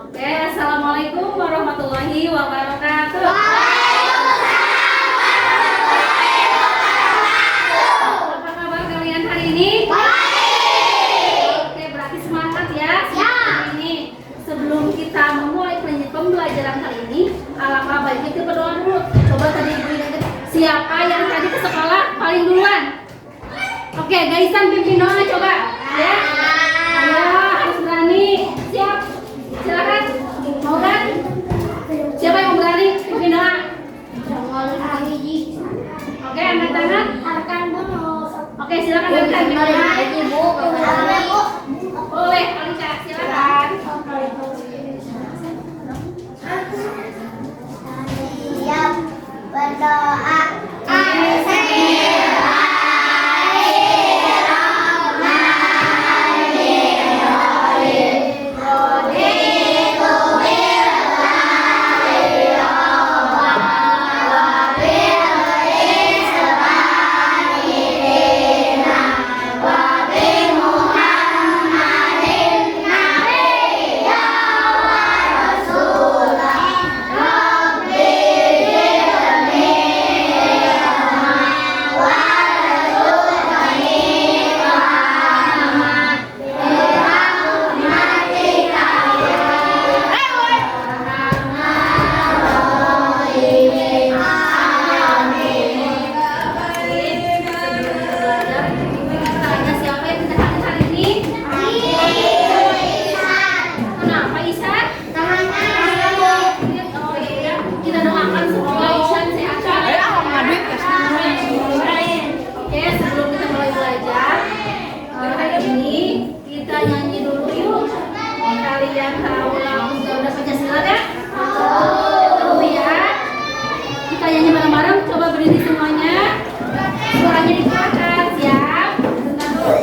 Oke, assalamualaikum warahmatullahi wabarakatuh. Apa kabar kalian hari ini? Oke, berarti semangat ya. Hari ini sebelum kita memulai pembelajaran kali ini, alangkah baiknya kita berdoa dulu. Coba tadi siapa yang tadi ke sekolah paling duluan? Oke, Gaisan pimpin doa coba ya. Ayo, harus berani. Siap? Silakan. Mau kan? Siapa yang mau berani? Pimpin doa. Oke, angkat tangan. Oke, silakan angkat tangan. Boleh, Alisa, silakan. Siap berdoa. Kalian tahu lagu Garuda Pancasila kan? Ya. Kita nyanyi bareng-bareng. Coba berdiri semuanya. Suaranya dikeluarkan. Siap? Bentar dulu.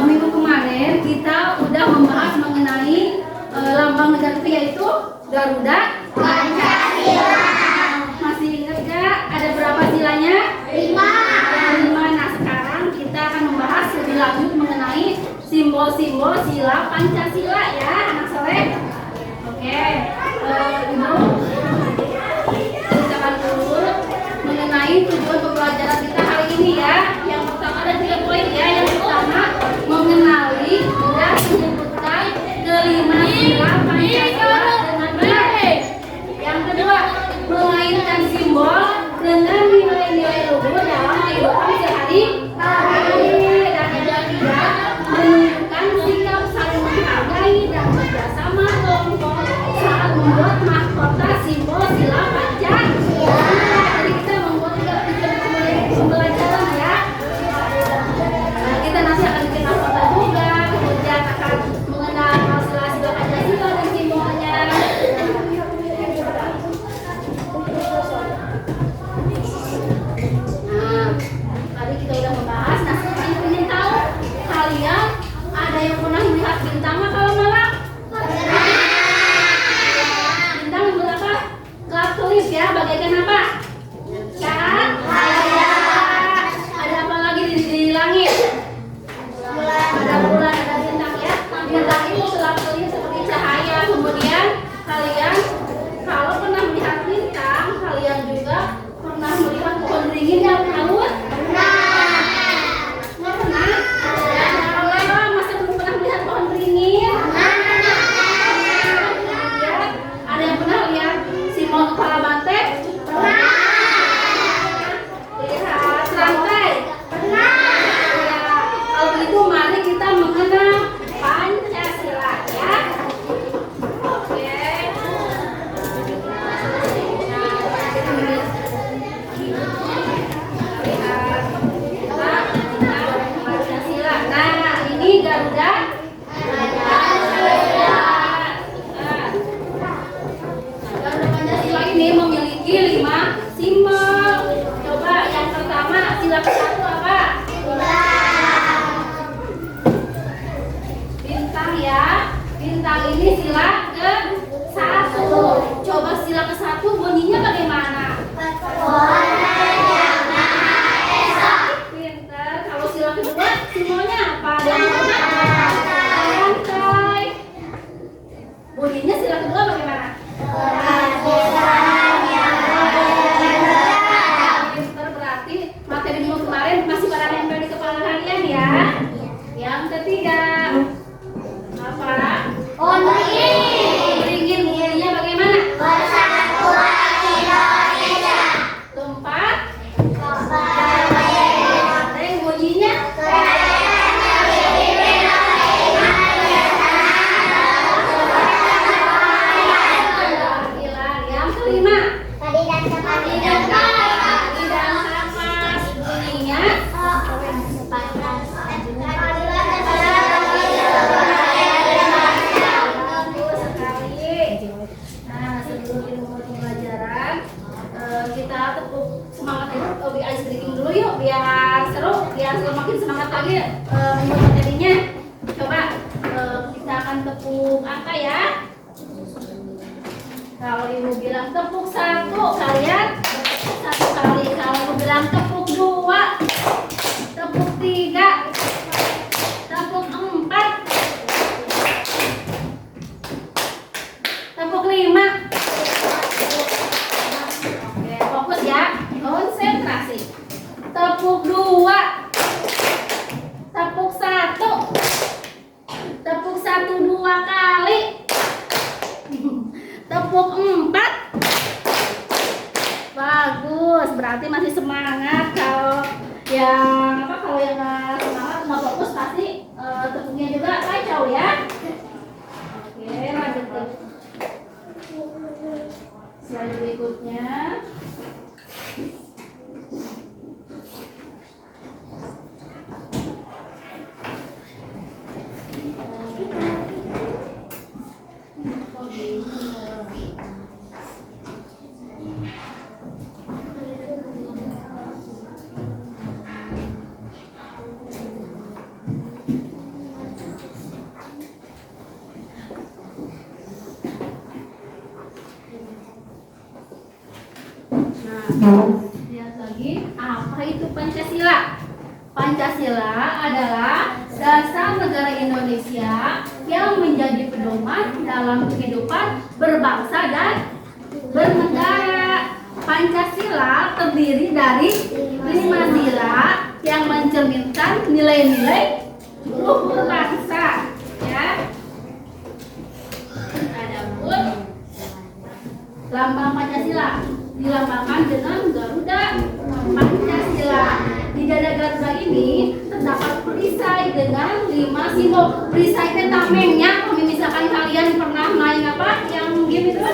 Minggu kemarin kita udah membahas mengenai lambang negara kita yaitu Garuda Pancasila. Masih ingat gak ada berapa silanya? 5. Nah sekarang kita akan membahas lebih lanjut mengenai simbol-simbol sila Pancasila ya anak soleh. Oke, Ibu ceritakan dulu mengenai tujuan pembelajaran kita hari ini ya. Yang pertama ada 3 poin ya. Yang pertama mengenali dan menyebutkan kelima sila Pancasila dengan baik. Yang kedua mengaitkan simbol dengan nilai-nilai luhur dalam kehidupan sehari-hari. Dan yang ketiga menunjukkan sikap saling menghargai dan kerjasama kelompok saat membuat mahkota simbol sila Pancasila. Jadi kita membuat pembelajaran Bintang ini sila ke-1. Coba sila ke-1 bunyinya bagaimana? Pinter. Kalau sila kedua semuanya apa? Lantai. Bunyinya sila kedua bagaimana? Pinter, berarti materi minggu kemarin masih pada nempel di kepala kalian ya. Yang ketiga apa? Beringin bunyinya bagaimana? Keempat Reng bunyinya yang kelima Tidak kapas bunyinya bagus sekali. Nah, sebelum kita mulai pembelajaran, kita tepuk semangat lebih ice breaking dulu yuk, biar seru, biar semakin semangat lagi minggu materinya. Coba kita akan tepuk angka ya. Kalau ibu bilang tepuk 1, kalian tepuk 1 kali. Kalau ibu bilang tepuk 2, tepuk 3, tepuk 4, tepuk 5. Oke, fokus ya, konsentrasi. Tepuk 2, tepuk 1, tepuk 1 2 kali. Tepuk 4. Bagus, berarti masih semangat. Kalau yang kalau yang nggak semangat nggak fokus pasti tepuknya juga kacau ya. Oke, lanjut ke slide berikutnya. Lihat lagi, apa itu Pancasila? Pancasila adalah dasar negara Indonesia yang menjadi pedoman dalam kehidupan berbangsa dan bernegara. Pancasila terdiri dari 5 sila yang mencerminkan nilai-nilai luhur bangsa. Ya. Adapun lambang Pancasila dilambangkan dengan Garuda Pancasila. Di dada Garuda ini terdapat perisai dengan 5 simbol. Perisai itu tamengnya. Kalau misalkan kalian pernah main apa yang game itu,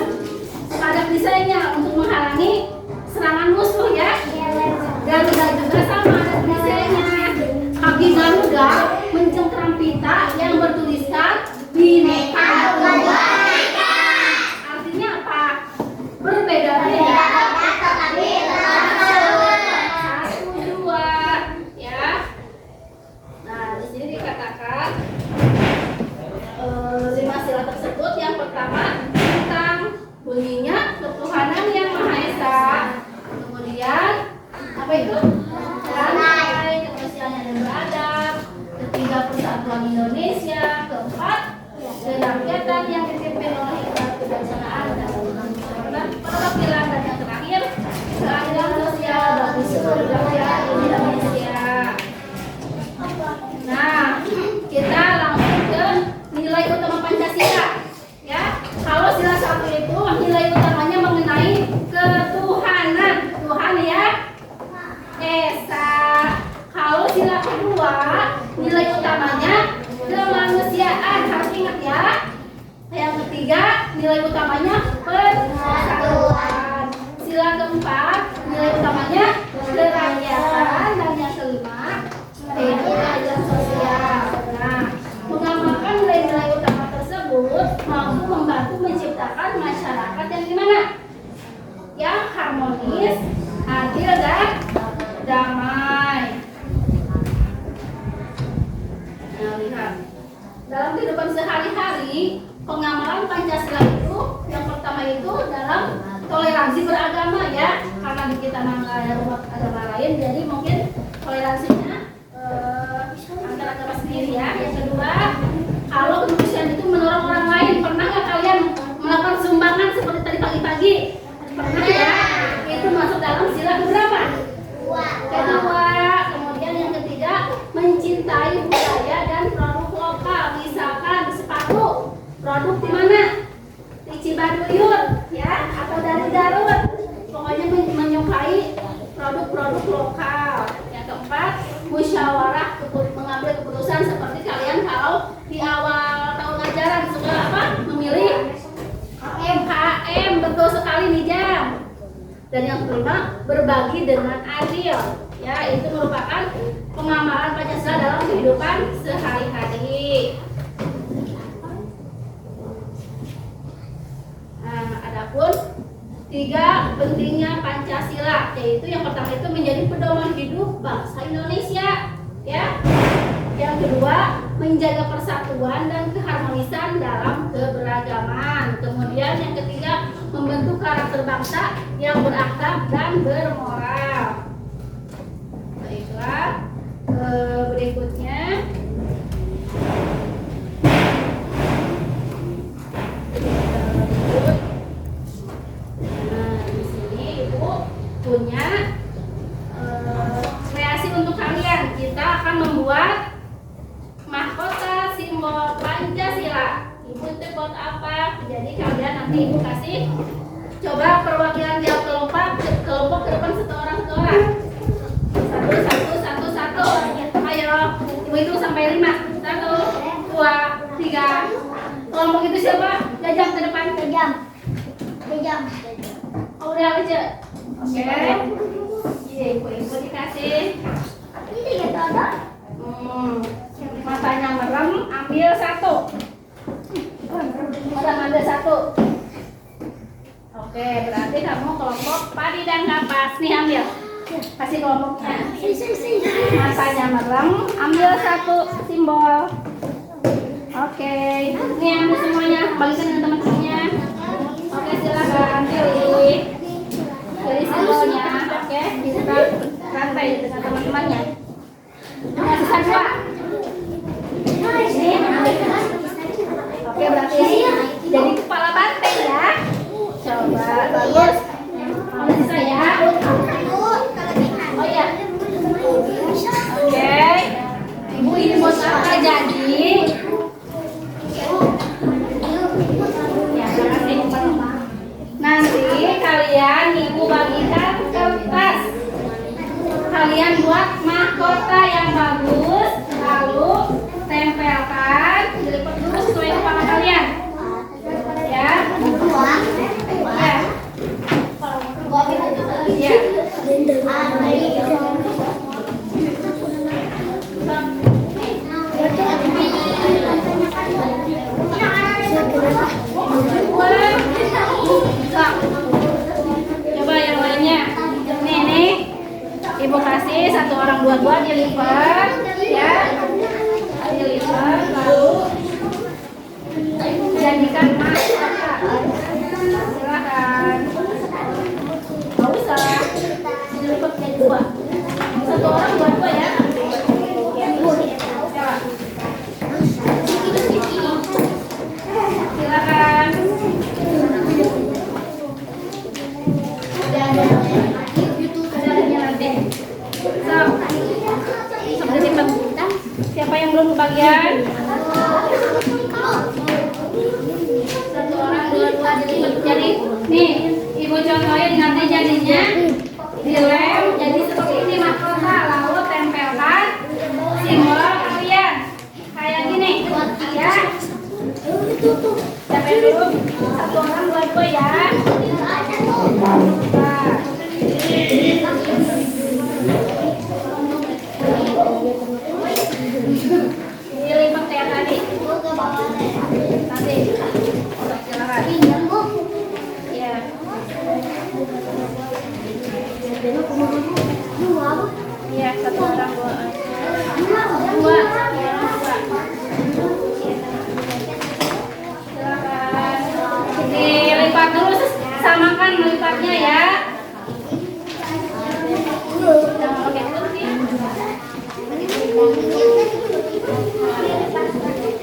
ada perisainya untuk menghalangi serangan musuh ya. Garuda juga sama, ada perisainya. Kaki Garuda mencengkram pita yang bertuliskan Bhinneka Tunggal Ika. Artinya apa? Berbeda-beda. Bunyinya ketuhanan yang Maha Esa. Kemudian apa itu? Damai, kemanusiaan dan beradab. Ketiga, persatuan Indonesia. Keempat, kerakyatan yang dipimpin oleh kebijaksanaan dan perwakilan. Dan yang terakhir, keadilan sosial bagi seluruh rakyat Indonesia. Nah, kita langsung ke nilai utama Pancasila. Ya, kalau sila 1 itu nilai utamanya mengenai ketuhanan, Tuhan ya, Esa. Kalau sila kedua nilai utamanya kemanusiaan, harus ingat ya. Yang ketiga nilai utamanya persatuan. Sila keempat nilai utamanya kerakyatan, dan yang kelima keadilan sosial. Nah, mengamalkan nilai-nilai utama tersebut mampu membantu menciptakan masyarakat yang gimana? Yang harmonis, adil dan damai. Nah, lihat. Dalam kehidupan sehari-hari lagi pengamalan Pancasila itu yang pertama itu dalam toleransi beragama ya, karena di kita nggak ada umat agama lain, jadi mungkin toleransinya antar agama sendiri ya. Yang kedua, kalau kemanusiaan itu menolong orang lain. Pernah nggak kalian melakukan sumbangan seperti tadi pagi-pagi? Pernah ya? Itu masuk dalam sila keberapa? Kedua. Kemudian yang ketiga, mencintai budaya dan produk lokal. Misalkan sepatu, produk di mana? Di Cibaduyut ya, atau dari Garut. Pokoknya menyukai produk-produk lokal. Yang keempat, musyawarah mengambil keputusan seperti kalian kalau di awal tahun ajaran suka apa? Memilih HM, betul sekali nih Jam. Dan yang kelima, berbagi dengan adil. Ya, itu merupakan pengamalan Pancasila dalam kehidupan sehari-hari. Nah, adapun 3 pentingnya Pancasila, yaitu yang pertama itu menjadi pedoman hidup bangsa Indonesia, ya. Yang kedua, menjaga persatuan dan keharmonisan dalam keberagaman. Kemudian yang ketiga, membentuk karakter bangsa yang berakhlak dan bermoral. Baiklah, berikutnya punya kreasi untuk kalian. Kita akan membuat mahkota simbol Pancasila. Ibu itu buat apa? Jadi kalian nanti ibu kasih coba perwakilan tiap kelompok ke depan satu orang. Satu. Ayo, ibu itu sampai 5. 1, 2, 3. Kelompok itu siapa? Jajang ke depan. Jajang. Oh, udah aja. Oke, ibu dikasih. Ini ya Toto. Matanya merem, ambil 1. Merem ambil 1. Oke, berarti kamu kelompok padi dan kapas. Nih ambil, kasih kelompoknya. Matanya merem, ambil 1 simbol. Oke, ini ambil semuanya, bagikan dengan teman-temannya. Oke, silakan pilih. Dari simbolnya, oke, bisa rantai dengan teman-temannya. Nah, sisa 2. Ini, oke, berarti ini jadi kepala banteng ya. Coba, bagus. Ada sisa ya. Oh ya. Oke, ibu ini buat apa jadi? Ya, makasih. Nanti kalian ibu bagikan kertas. Kalian buat mahkota yang bagus, lalu tempelkan, dilipet dulu sesuai kepala kalian. Ya. Ya. Coba yang lainnya. Nih, ibu kasih 1 orang 2 dilipat, ya, dilipat, lalu jadikan mahkota. Silakan. Nggak usah dilipat jadi 2. 1 orang 2 ya. Silakan. Siapa yang belum kebagian? 1 orang 2 dilipat. Jadi nih ibu contohin nanti jadinya dilem jadi seperti ini mahkota, lalu tempelkan simbol kalian kayak gini ya. Capek dulu 1 orang 2 ya. Dilipat ya tadi. Nanti. Silakan. Ya. Iya, 1 orang 2. 2. samakan melipatnya ya. Jangan pakai kursi.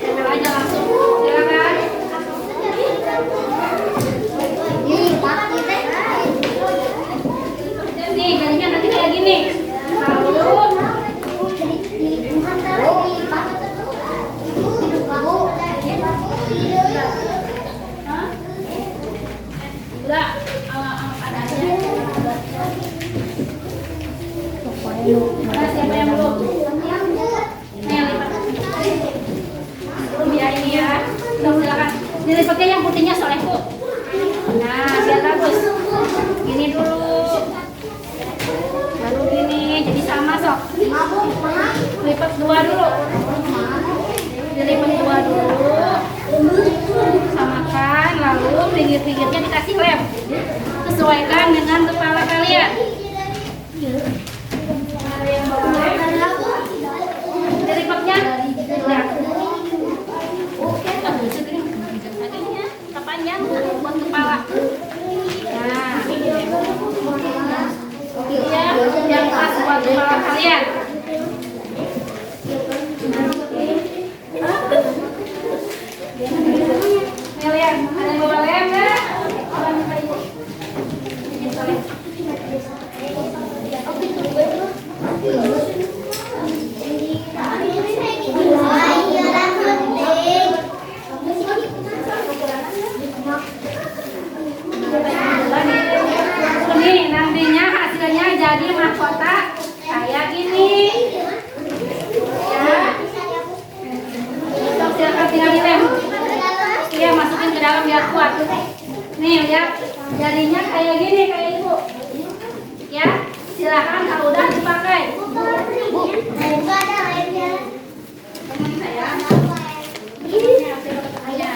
Tempel aja langsung. Silakan. Nih, jadinya nanti kayak gini. Lalu udah ada aja. Siapa yang belum? Nih, lipat. Biar ini ya. Silakan. Dilipatnya yang putihnya soalnya. Nah, biar bagus. Gini dulu. Baru gini, jadi sama sok. Lipat dua dulu. Dilipat dua dulu. Samakan, lalu pinggir-pinggirnya dikasih lem. Sesuaikan dengan kepala kalian. Ada yang bawa lem. Dilipatnya. Ya. Oke, panjang buat kepala. Nah, ya, yang pas buat kepala kalian. Kalian ada yang bawa lem nggak? Nih, nantinya hasilnya jadi mahkota kayak gini. Ya. Sok, silakan tinggal dilem. Iya, masukin ke dalam biar kuat. Nih, lihat. Jadinya kayak gini, kayak ibu. Ya, silakan kalau udah dipakai. Bu, Enggak ada airnya. teman saya. Ini hasil pekerjaannya.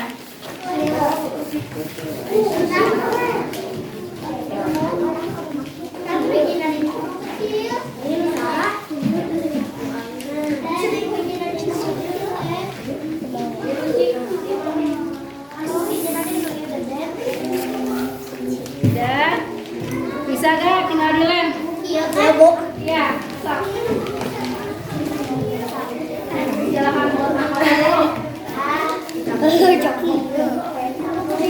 Udah. Bisa gak tinggal dilem? Iya, Bu. Iya, sok. Silakan buat mahkota dulu. Tim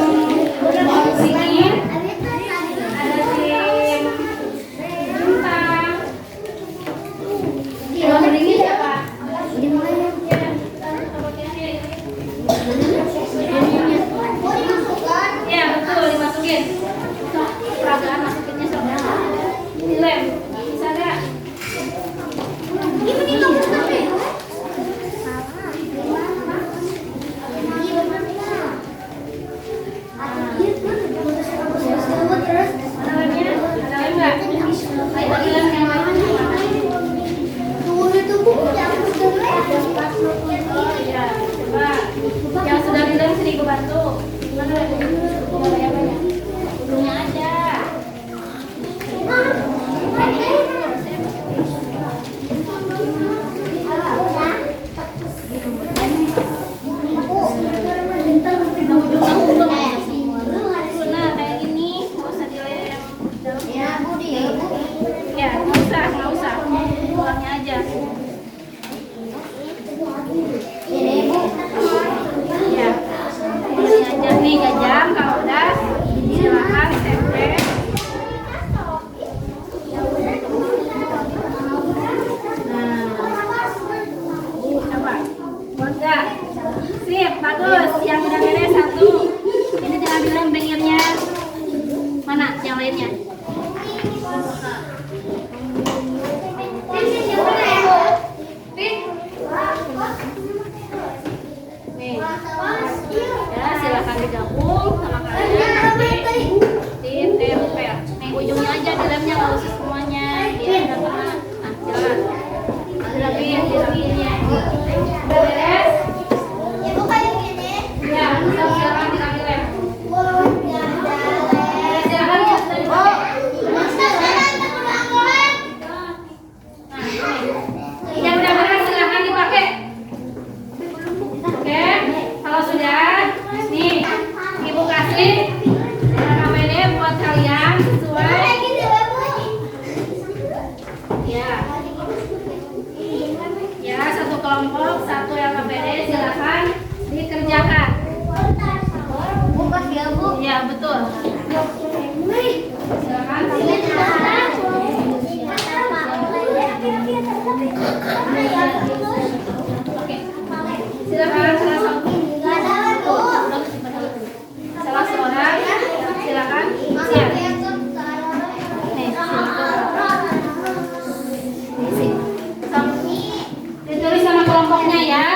ini ada tim bintang. Yang beringin siapa? Ya betul, dimasukin. Sok, peragaan masukinnya sok. Dilem, bisa gak? Ada lemnya? Ada lem nggak? Ayo bagi lem yang lain. Oh iya, coba. Yang sudah dilem sini gue bantu. Mana lemnya? Mana yang banyak? Ujungnya aja. Nah, kayak gini, nggak usah dilem. Ya, nggak usah. Pulangnya aja. Ya, ini aja nih jam kalau udah silakan tempel. Nah, coba, buat nggak? Sip, bagus. Yang udah beres satu. Ini tinggal dilem pinggirnya. Mana yang lainnya? Nih, ya silakan digabung sama kalian. Tim tempel. Nih ujungnya aja dilemnya, nggak usah semuanya. Dia udah pernah. Nah, silakan. Dilapin ya. Udah beres? Ya, silakan tinggal dilem. Silakan ya, sudah dipakai. Yang udah beres silakan dipakai. Oke, kalau sudah, nih Iya, betul. Silakan. Oke. Silakan salah seorang. Silakan. Siap. Nih, ditulis sama kelompoknya ya.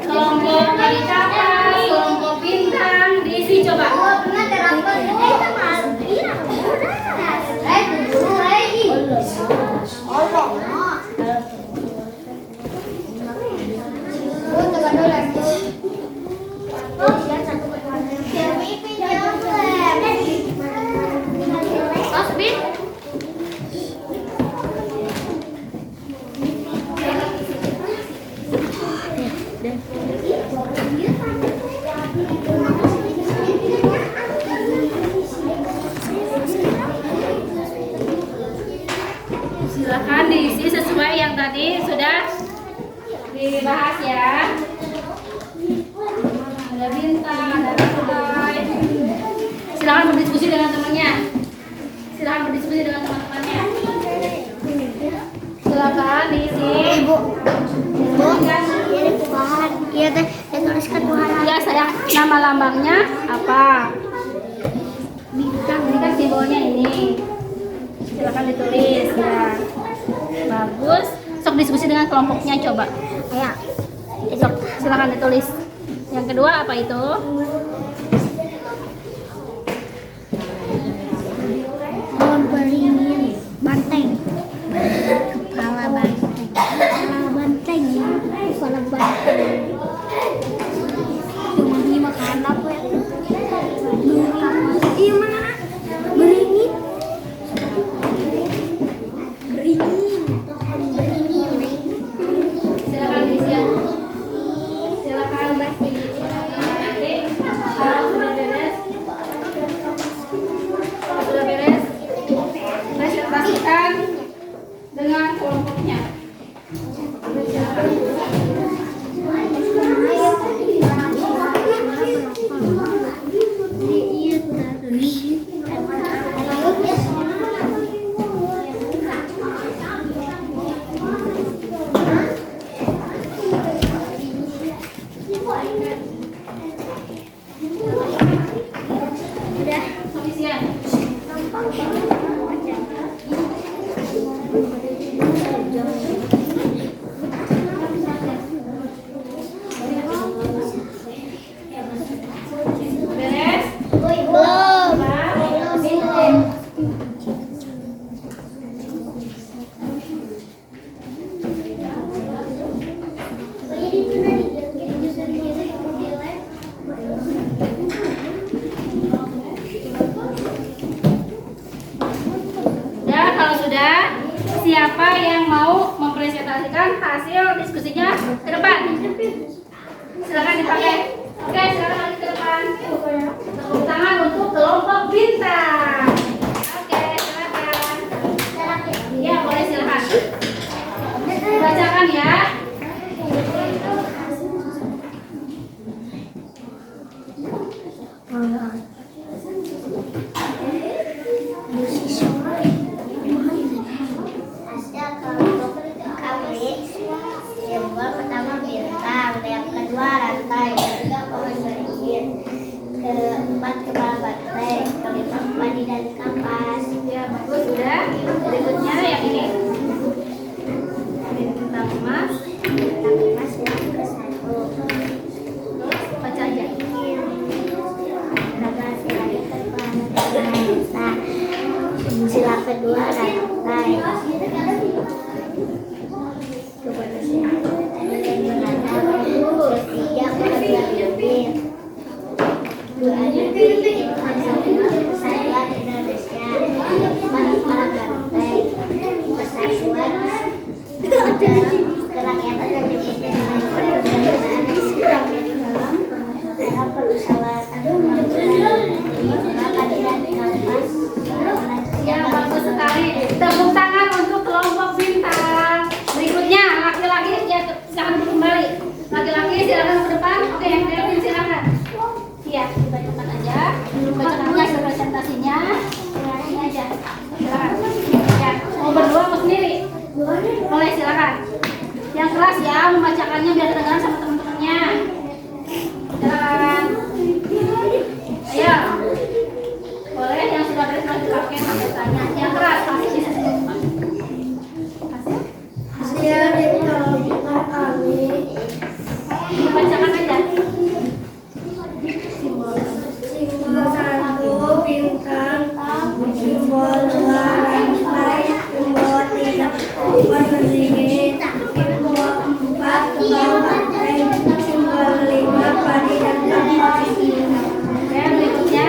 Kelompok dari kapas, kelompok bintang, diisi coba. Tasbih. Silakan diisi sesuai yang tadi sudah dibahas ya. Ada bintang, ada rantai. Silakan berdiskusi dengan temannya. Silakan berdiskusi dengan teman-temannya. Silakan diisi. Iya teh, tuliskan Tuhan. Ya sayang, nama lambangnya apa? Bintang, ini kan simbolnya ini. Silakan ditulis ya. Bagus. Sok diskusi dengan kelompoknya coba. Ya. Sok, silakan ditulis. Yang kedua apa itu? Pohon beringin, banteng. Kepala banteng. Kepala banteng. Kepala banteng. Cuma ini makan apa ya? Iya mana? Beringin. Silakan diisi. Silakan diisi. Sudah beres. Sudah beres. Presentasikan dengan kelompoknya. Pengisian. Beres? Belum. Ya, kalau sudah, siapa yang mau mempresentasikan hasil diskusinya ke depan? Silakan dipakai. Oke, silakan lagi ke depan. Tepuk tangan untuk kelompok bintang. Oke, silakan. Ya, boleh silakan. Bacakan ya. Hasil kelompok kami simbol pertama bintang, yang kedua rantai, yang ketiga pohon beringin, keempat kepala banteng, kelima padi dan kapas. Ya, bagus sudah. Berikutnya yang ini. Bintang emas. Mas yang ke-1 Baca aja. sila kedua rantai. Ketiga keluarga bibir. Persatuan Indonesia. Kepala banteng. Persatuan kerakyatan dan dipimpin dengan perbedaan Islam dalam permusyawaratan Ya, bagus sekali. Tepuk tangan untuk kelompok bintang. Berikutnya, laki-laki ya silakan kembali. Laki-laki silakan ke depan. Oke, yang Delvin silakan. Iya, dibacakan aja. membacakannya biar kedengaran sama teman-temannya. Dan ayo, boleh yang sudah beres lagi pakai tanya yang keras pasti bisa semua. Hasil diperoleh kami Dibacakan aja. simbol 1 bintang, simbol 2 rantai, simbol 3 persegi, simbol 4 kembang banteng, simbol 5 padi dan kapas. Oke, berikutnya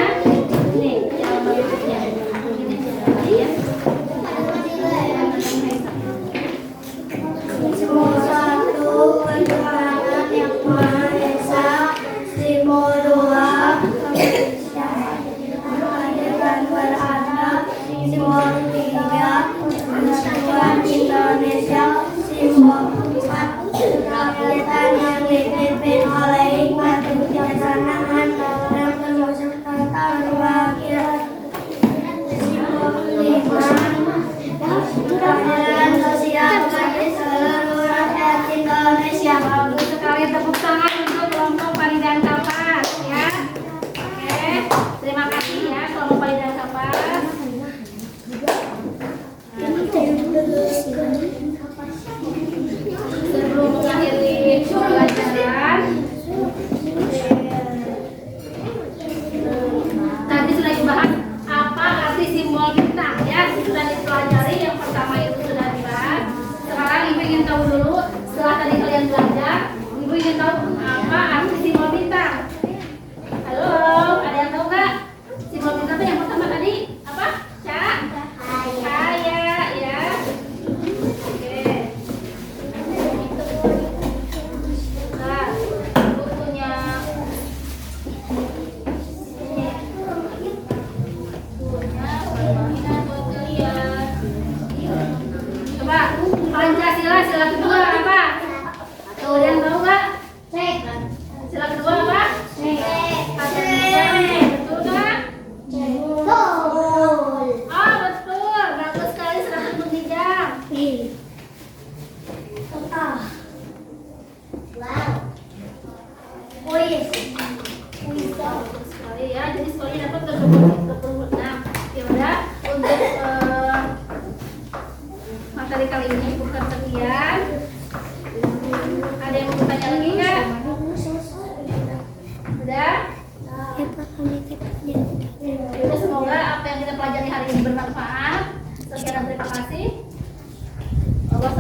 nih yang berikutnya ini ya. Simbol 1 ketuhanan yang Maha Esa, simbol 2 keadilan beradab, simbol 3 persatuan Indonesia, simbol 4 kerakyatan yang dipimpin oleh hikmat kebijaksanaan dan kemusyawaratan rakyat, simbol 5 keadilan sosial bagi seluruh rakyat Indonesia. Bagus sekali, tepuk tangan untuk kelompok Padi dan Kapas ya. Oke, terima kasih ya kelompok Padi dan Kapas. Sebelum mengakhiri pembelajaran, tadi sudah dibahas apa arti simbol bintang ya, sudah dipelajari. Yang pertama itu sudah dibahas. Sekarang ibu ingin tahu dulu, setelah tadi kalian belajar, ibu ingin tahu apa arti simbol bintang. Halo, ada yang tahu nggak? Simbol bintang itu yang pertama tadi apa? Cahaya ya. Oke. Nah, bukunya coba Pancasila sila kedua apa? Tuh, yang tahu nggak? Sila kedua apa? Betul nggak? Oh betul, bagus sekali sudah menghijab. Bagus sekali ya, jadi skornya dapat 36. Ya udah, untuk materi kali ini bukan sekian. Ada yang mau bertanya lagi nggak? Udah? Jadi semoga apa yang kita pelajari hari ini bermanfaat. Sekian dan terima kasih. Allah